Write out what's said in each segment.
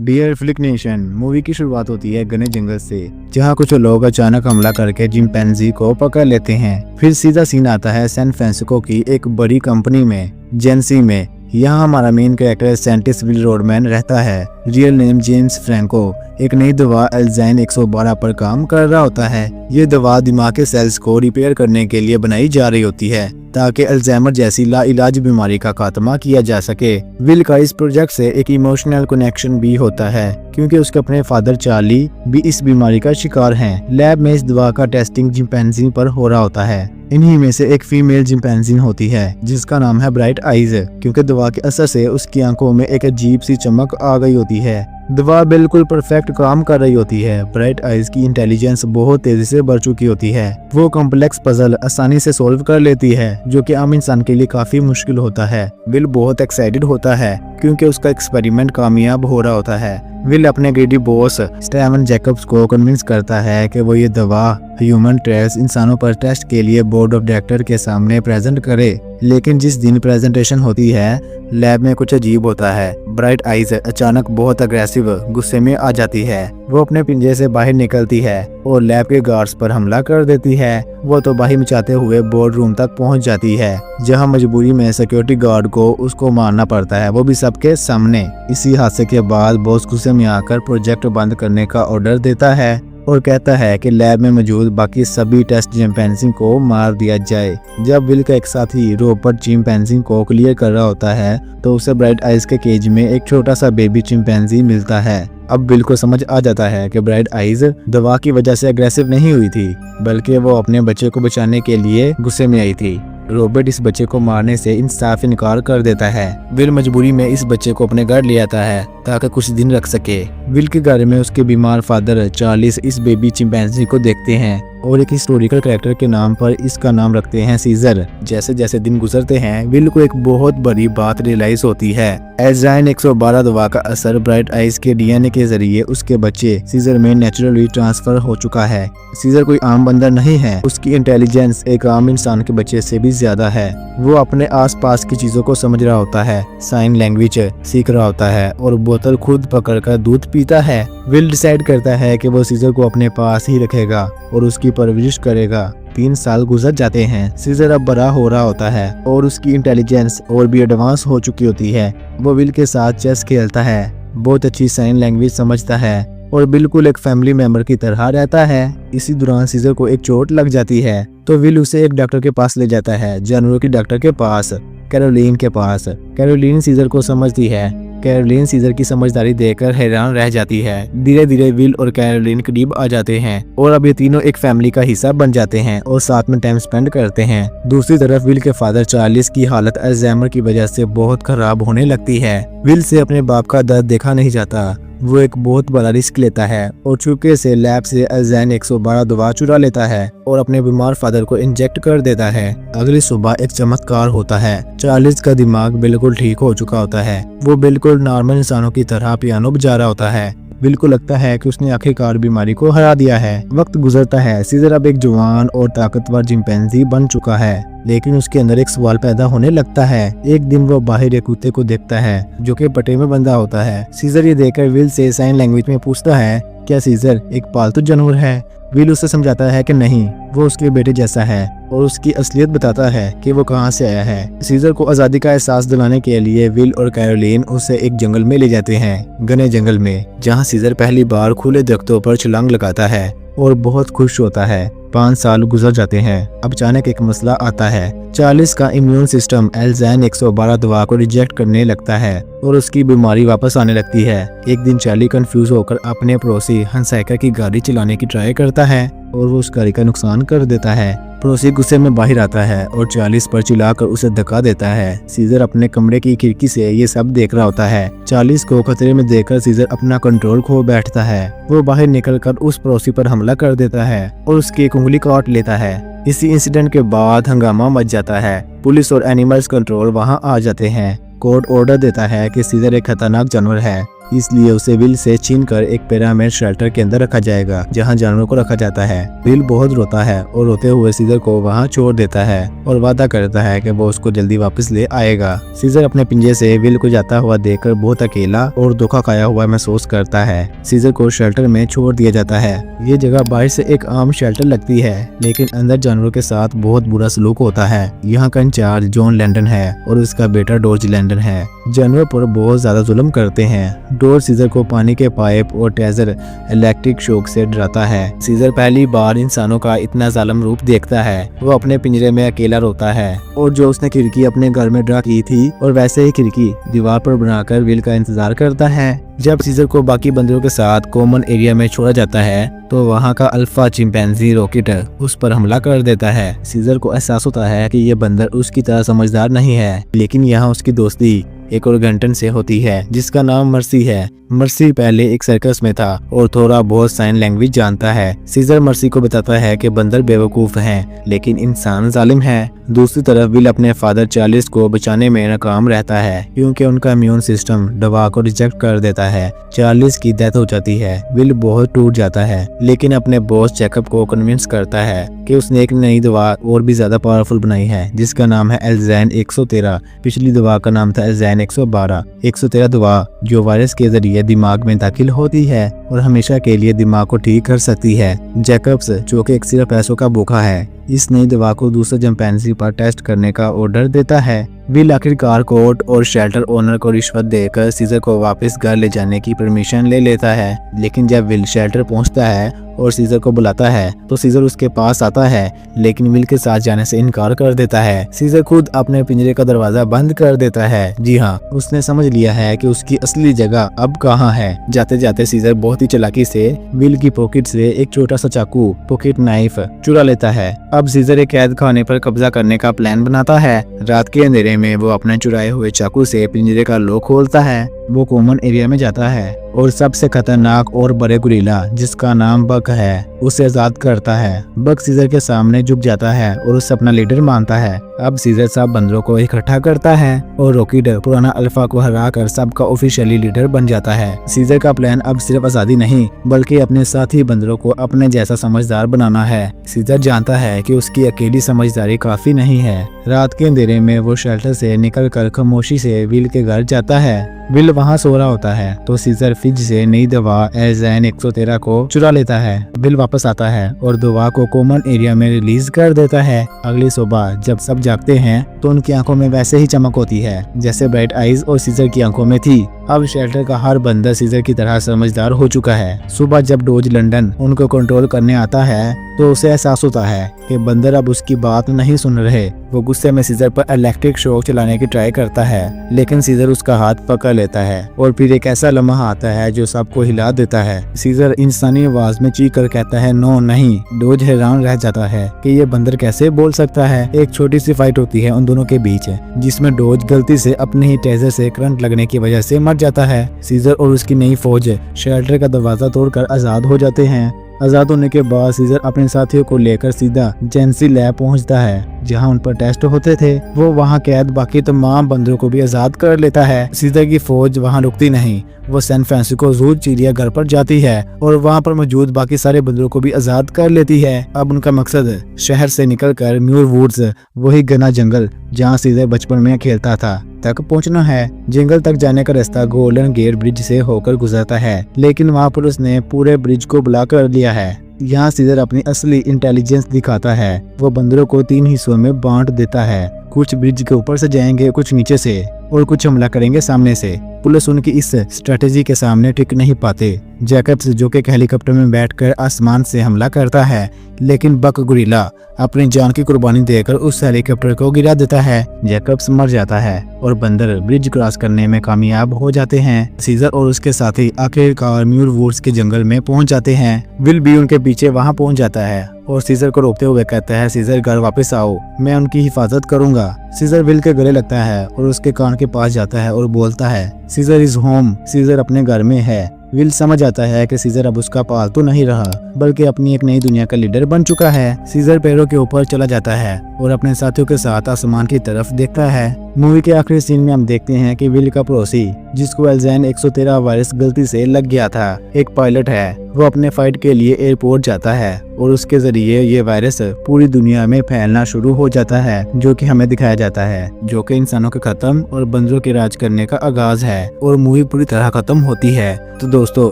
Dear flick nation movie की शुरुआत होती है घने जंगल से, जहां कुछ लोग अचानक हमला करके चिंपैंजी को पकड़ लेते हैं। फिर सीधा सीन आता है सैन फ्रांसिस्को की एक बड़ी कंपनी में, जेंसी में। यहाँ हमारा main character scientist Will Rodman रहता है, रियल नेम जेम्स फ्रैंको। एक नई दवा एल्जाइन 112 पर काम कर रहा होता है। ये दवा दिमाग के सेल्स को रिपेयर करने के लिए बनाई जा रही होती है, ताकि अल्जाइमर जैसी लाइलाज बीमारी का खात्मा किया जा सके। विल का इस प्रोजेक्ट से एक इमोशनल कनेक्शन भी होता है, क्योंकि उसके अपने फादर चार्ली भी इस बीमारी का शिकार हैं। लैब में इस दवा का टेस्टिंग चिंपैंजी पर हो रहा होता है। इन्हीं में से एक फीमेल चिंपैंजी होती है, जिसका नाम है ब्राइट आइज, क्योंकि दवा के असर से उसकी आंखों में एक अजीब सी चमक आ गई होती है। दवा बिल्कुल परफेक्ट काम कर रही होती है। ब्राइट आइज की इंटेलिजेंस बहुत तेजी से बढ़ चुकी होती है। वो कॉम्प्लेक्स पजल आसानी से सोल्व कर लेती है, जो कि आम इंसान के लिए काफी मुश्किल होता है। विल बहुत एक्साइटेड होता है, क्योंकि उसका एक्सपेरिमेंट कामयाब हो रहा होता है। विल अपने ग्रेडी बॉस स्टीवन जैकब्स को कन्विंस करता है कि वो ये दवा ह्यूमन ट्रायल्स इंसानों पर टेस्ट के लिए बोर्ड ऑफ डायरेक्टर के सामने प्रेजेंट करे। लेकिन जिस दिन प्रेजेंटेशन होती है, लैब में कुछ अजीब होता है। ब्राइट आइज अचानक बहुत अग्रेसिव गुस्से में आ जाती है। वो अपने पिंजरे से बाहर निकलती है और लैब के गार्ड्स पर हमला कर देती है। वो तो बाही मचाते हुए बोर्ड रूम तक पहुंच जाती है, जहां मजबूरी में सिक्योरिटी गार्ड को उसको मारना पड़ता है, वो भी सबके सामने। इसी हादसे के बाद बॉस गुस्से में आकर प्रोजेक्ट बंद करने का ऑर्डर देता है और कहता है कि लैब में मौजूद बाकी सभी टेस्ट चिंपैंजी को मार दिया जाए। जब विल का एक साथी रॉबर्ट चिंपैंजी को क्लियर कर रहा होता है, तो उसे ब्राइट आइज के केज में एक छोटा सा बेबी चिंपैंजी मिलता है। अब विल को समझ आ जाता है कि ब्राइट आइज दवा की वजह से अग्रेसिव नहीं हुई थी, बल्कि वो अपने बच्चे को बचाने के लिए गुस्से में आई थी। रॉबर्ट इस बच्चे को मारने से इंसाफ इनकार कर देता है। विल मजबूरी में इस बच्चे को अपने घर ले आता है, ताकि कुछ दिन रख सके। विल के घर में उसके बीमार फादर चार्लिस इस बेबी चिंपैंजी को देखते हैं और एक हिस्टोरिकल कैरेक्टर के नाम पर इसका नाम रखते हैं सीजर। जैसे जैसे दिन गुजरते हैं, विल को एक बहुत बड़ी बात रियलाइज होती है। एल्जाइन 112 दवा का असर ब्राइट आइज के डीएनए के जरिए उसके बच्चे सीजर में नेचुरली ट्रांसफर हो चुका है। सीजर कोई आम बंदर नहीं है, उसकी इंटेलिजेंस एक आम इंसान के बच्चे से भी ज्यादा है। वो अपने आसपास की चीजों को समझ रहा होता है, साइन लैंग्वेज सीख रहा होता है और बोतल खुद पकड़कर दूध पीता है। विल डिसाइड करता है कि वो सीजर को अपने पास ही रखेगा और उसकी परवरिश करेगा। 3 साल गुजर जाते हैं। सीजर अब बड़ा हो रहा होता है और उसकी इंटेलिजेंस और भी एडवांस हो चुकी होती है। वो विल के साथ चेस खेलता है, बहुत अच्छी साइन लैंग्वेज समझता है और बिल्कुल एक फैमिली मेंबर की तरह रहता है। इसी दौरान सीजर को एक चोट लग जाती है, तो विल उसे एक डॉक्टर के पास ले जाता है, जानवरों की डॉक्टर के पास, कैरोलीन के पास। कैरोलीन सीजर को समझती है। कैरोलीन सीजर की समझदारी देखकर हैरान रह जाती है। धीरे धीरे विल और कैरोलीन करीब आ जाते हैं और अब ये तीनों एक फैमिली का हिस्सा बन जाते हैं और साथ में टाइम स्पेंड करते हैं। दूसरी तरफ विल के फादर चार्लिस की हालत अल्जाइमर की वजह से बहुत खराब होने लगती है। विल से अपने बाप का दर्द देखा नहीं जाता। वो एक बहुत बड़ा रिस्क लेता है और चुपके से लैब से एल्जाइन 112 दवा चुरा लेता है और अपने बीमार फादर को इंजेक्ट कर देता है। अगली सुबह एक चमत्कार होता है। चार्लिस का दिमाग बिल्कुल ठीक हो चुका होता है। वो बिल्कुल नॉर्मल इंसानों की तरह पियानो बजा रहा होता है। विल को लगता है कि उसने आखिरकार बीमारी को हरा दिया है। वक्त गुजरता है। सीजर अब एक जवान और ताकतवर चिंपैंजी बन चुका है, लेकिन उसके अंदर एक सवाल पैदा होने लगता है। एक दिन वो बाहर एक कुत्ते को देखता है, जो कि पट्टे में बंधा होता है। सीजर ये देखकर विल से साइन लैंग्वेज में पूछता है, क्या सीजर एक पालतू जानवर है? विल उसे समझाता है कि नहीं, वो उसके बेटे जैसा है और उसकी असलियत बताता है कि वो कहां से आया है। सीजर को आजादी का एहसास दिलाने के लिए विल और कैरोलीन उसे एक जंगल में ले जाते हैं, घने जंगल में, जहां सीजर पहली बार खुले दरख्तों पर छलांग लगाता है और बहुत खुश होता है। 5 साल गुजर जाते हैं। अब अचानक एक मसला आता है। चार्लिस का इम्यून सिस्टम एल्जाइन 112 दवा को रिजेक्ट करने लगता है और उसकी बीमारी वापस आने लगती है। एक दिन चार्ली कंफ्यूज होकर अपने पड़ोसी हंसाइकर की गाड़ी चलाने की ट्राई करता है और वो उस गाड़ी का नुकसान कर देता है। पड़ोसी गुस्से में बाहर आता है और चार्लिस पर चिल्लाकर उसे धक्का देता है। सीजर अपने कमरे की खिड़की से ये सब देख रहा होता है। चार्लिस को खतरे में देखकर सीजर अपना कंट्रोल खो बैठता है। वो बाहर निकलकर उस पड़ोसी पर हमला कर देता है और उसकी एक उंगली काट लेता है। इसी इंसिडेंट के बाद हंगामा मच जाता है। पुलिस और एनिमल्स कंट्रोल वहां आ जाते हैं। कोर्ट ऑर्डर देता है कि सीजर एक खतरनाक जानवर है इसलिए उसे विल से छीनकर एक पिरामिड शेल्टर के अंदर रखा जाएगा जहाँ जानवरों को रखा जाता है। विल बहुत रोता है और रोते हुए सीजर को वहाँ छोड़ देता है और वादा करता है कि वो उसको जल्दी वापस ले आएगा। सीजर अपने पिंजरे से विल को जाता हुआ देखकर बहुत अकेला और धोखा खाया हुआ महसूस करता है। सीजर को शेल्टर में छोड़ दिया जाता है। ये जगह बाहर से एक आम शेल्टर लगती है, लेकिन अंदर जानवरों के साथ बहुत बुरा सलूक होता है। यहाँ का इंचार्ज जॉन लैंडन है और उसका बेटा डॉर्ज लैंडन है। जानवरों पर बहुत ज्यादा जुल्म करते हैं। डॉर्ज सीजर को पानी के पाइप और टेजर इलेक्ट्रिक शॉक से डराता है। सीजर पहली बार इंसानों का इतना जालिम रूप देखता है। वो अपने पिंजरे में अकेला रोता है और जो उसने खिड़की अपने घर में ड्रा की थी और वैसे ही खिड़की दीवार पर बनाकर विल का इंतजार करता है। जब सीजर को बाकी बंदरों के साथ कॉमन एरिया में छोड़ा जाता है तो वहाँ का अल्फा चिंपैंजी रॉकेट उस पर हमला कर देता है। सीजर को एहसास होता है कि ये बंदर उसकी तरह समझदार नहीं है, लेकिन यहाँ उसकी दोस्ती एक ओरगंटन से होती है जिसका नाम मर्सी है। मर्सी पहले एक सर्कस में था और थोड़ा बहुत साइन लैंग्वेज जानता है। सीजर मर्सी को बताता है कि बंदर बेवकूफ हैं, लेकिन इंसान जालिम है। दूसरी तरफ विल अपने फादर चार्ल्स को बचाने में नाकाम रहता है क्योंकि उनका इम्यून सिस्टम दवा को रिजेक्ट कर देता है। चार्ल्स की डेथ हो जाती है। विल बहुत टूट जाता है, लेकिन अपने बॉस जैकब को कन्विंस करता है कि उसने एक नई दवा और भी ज्यादा पावरफुल बनाई है जिसका नाम है एल्ज़ाइन 113। पिछली दवा का नाम था एल्ज़ाइन 112। 113 दवा जो वायरस के जरिए दिमाग में दाखिल होती है और हमेशा के लिए दिमाग को ठीक कर सकती है। जैकब्स जो कि एक सिर्फ पैसों का भूखा है, इस नई दवा को दूसरे चिंपैंजी पर टेस्ट करने का ऑर्डर देता है। विल आखिरकार कोर्ट और शेल्टर ओनर को रिश्वत देकर सीजर को वापस घर ले जाने की परमिशन ले लेता है, लेकिन जब विल शेल्टर पहुंचता है और सीजर को बुलाता है तो सीजर उसके पास आता है, लेकिन विल के साथ जाने से इनकार कर देता है। सीजर खुद अपने पिंजरे का दरवाजा बंद कर देता है। जी हाँ, उसने समझ लिया है कि उसकी असली जगह अब कहाँ है। जाते जाते सीजर बहुत ही चालाकी से विल की पॉकेट से एक छोटा सा चाकू पॉकेट नाइफ चुरा लेता है। अब सीजर एक कैद खाने पर कब्जा करने का प्लान बनाता है। रात के अंधेरे में वो अपने चुराए हुए चाकू से पिंजरे का लॉक खोलता है। वो कॉमन एरिया में जाता है और सबसे खतरनाक और बड़े गुरीला जिसका नाम बक है उसे आजाद करता है। बक सीजर के सामने झुक जाता है और उसे अपना लीडर मानता है। अब सीजर सब बंदरों को इकट्ठा करता है और रॉकेट पुराना अल्फा को हराकर सबका ऑफिशियली लीडर बन जाता है। सीजर का प्लान अब सिर्फ आजादी नहीं बल्कि अपने साथी बंदरों को अपने जैसा समझदार बनाना है। सीजर जानता है कि उसकी अकेली समझदारी काफी नहीं है। रात के अंधेरे में वो शेल्टर से निकलकर खामोशी से विल के घर जाता है। विल वहाँ सो रहा होता है तो सीजर फ्रिज से नई दवा एल्ज़ाइन 113 को चुरा लेता है। विल वापस आता है और दवा को कॉमन एरिया में रिलीज कर देता है। अगली सुबह जब सब जागते हैं तो उनकी आंखों में वैसे ही चमक होती है जैसे ब्राइट आईज और सीजर की आंखों में थी। अब शेल्टर का हर बंदा सीजर की तरह समझदार हो चुका है। सुबह जब डॉर्ज लैंडन उनको कंट्रोल करने आता है तो उसे एहसास होता है कि बंदर अब उसकी बात नहीं सुन रहे। वो गुस्से में सीजर पर इलेक्ट्रिक शॉक चलाने की ट्राई करता है, लेकिन सीजर उसका हाथ पकड़ लेता है और फिर एक ऐसा लम्हा आता है जो सबको हिला देता है। सीजर इंसानी आवाज में चीख कर कहता है नो नहीं। डॉर्ज हैरान रह जाता है कि ये बंदर कैसे बोल सकता है। एक छोटी सी फाइट होती है उन दोनों के बीच जिसमें डॉर्ज गलती से अपने ही टेजर से करंट लगने की वजह से मर जाता है। सीजर और उसकी नई फौज शेल्टर का दरवाजा तोड़कर आजाद हो जाते हैं। आजाद होने के बाद सीजर अपने साथियों को लेकर सीधा जेंसी लैब पहुंचता है जहां उन पर टेस्ट होते थे। वो वहां कैद बाकी तमाम बंदरों को भी आजाद कर लेता है। सीजर की फौज वहां रुकती नहीं, वो सैन फ्रांसिस्को ज़ू चिड़ियाघर पर जाती है और वहां पर मौजूद बाकी सारे बंदरों को भी आजाद कर लेती है। अब उनका मकसद शहर से निकलकर म्यूर वुड्स, वही घना जंगल जहाँ सीजर बचपन में खेलता था, तक पहुंचना है। जंगल तक जाने का रास्ता गोल्डन गेट ब्रिज से होकर गुजरता है, लेकिन वहाँ पर उसने पूरे ब्रिज को ब्लॉक कर दिया है। यहाँ सीजर अपनी असली इंटेलिजेंस दिखाता है। वो बंदरों को 3 हिस्सों में बांट देता है। कुछ ब्रिज के ऊपर से जाएंगे, कुछ नीचे से और कुछ हमला करेंगे सामने से। पुलिस उनकी इस स्ट्रेटेजी के सामने टिक नहीं पाते। जैकब्स जो कि हेलीकॉप्टर में बैठकर आसमान से हमला करता है, लेकिन बक गुरिल्ला अपनी जान की कुर्बानी देकर उस हेलीकॉप्टर को गिरा देता है। जैकब्स मर जाता है और बंदर ब्रिज क्रॉस करने में कामयाब हो जाते हैं। सीजर और उसके साथी आखिरकार म्यूर वुड्स के जंगल में पहुंच जाते हैं। विल भी उनके पीछे वहां पहुंच जाता है और सीजर को रोकते हुए कहता है, सीजर घर वापस आओ, मैं उनकी हिफाजत करूंगा। सीजर विल के गले लगता है और उसके कान के पास जाता है और बोलता है, सीजर इज होम। सीजर अपने घर में है। विल समझ आता है कि सीजर अब उसका पालतू नहीं रहा बल्कि अपनी एक नई दुनिया का लीडर बन चुका है। सीजर पैरों के ऊपर चला जाता है और अपने साथियों के साथ आसमान की तरफ देखता है। मूवी के आखिरी सीन में हम देखते हैं कि विल का पड़ोसी, जिसको एल्जाइन 113 वायरस गलती से लग गया था, एक पायलट है। वो अपने फाइट के लिए एयरपोर्ट जाता है और उसके जरिए ये वायरस पूरी दुनिया में फैलना शुरू हो जाता है, जो कि हमें दिखाया जाता है, जो कि इंसानों के खत्म और बंदरों के राज करने का आगाज है और मूवी पूरी तरह खत्म होती है। तो दोस्तों,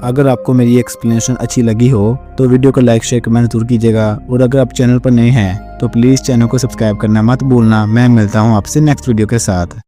अगर आपको मेरी एक्सप्लेनेशन अच्छी लगी हो तो वीडियो को लाइक शेयर कमेंट जरूर कीजिएगा और अगर आप चैनल पर नए हैं तो प्लीज चैनल को सब्सक्राइब करना मत भूलना। मैं मिलता हूँ आपसे नेक्स्ट वीडियो के साथ।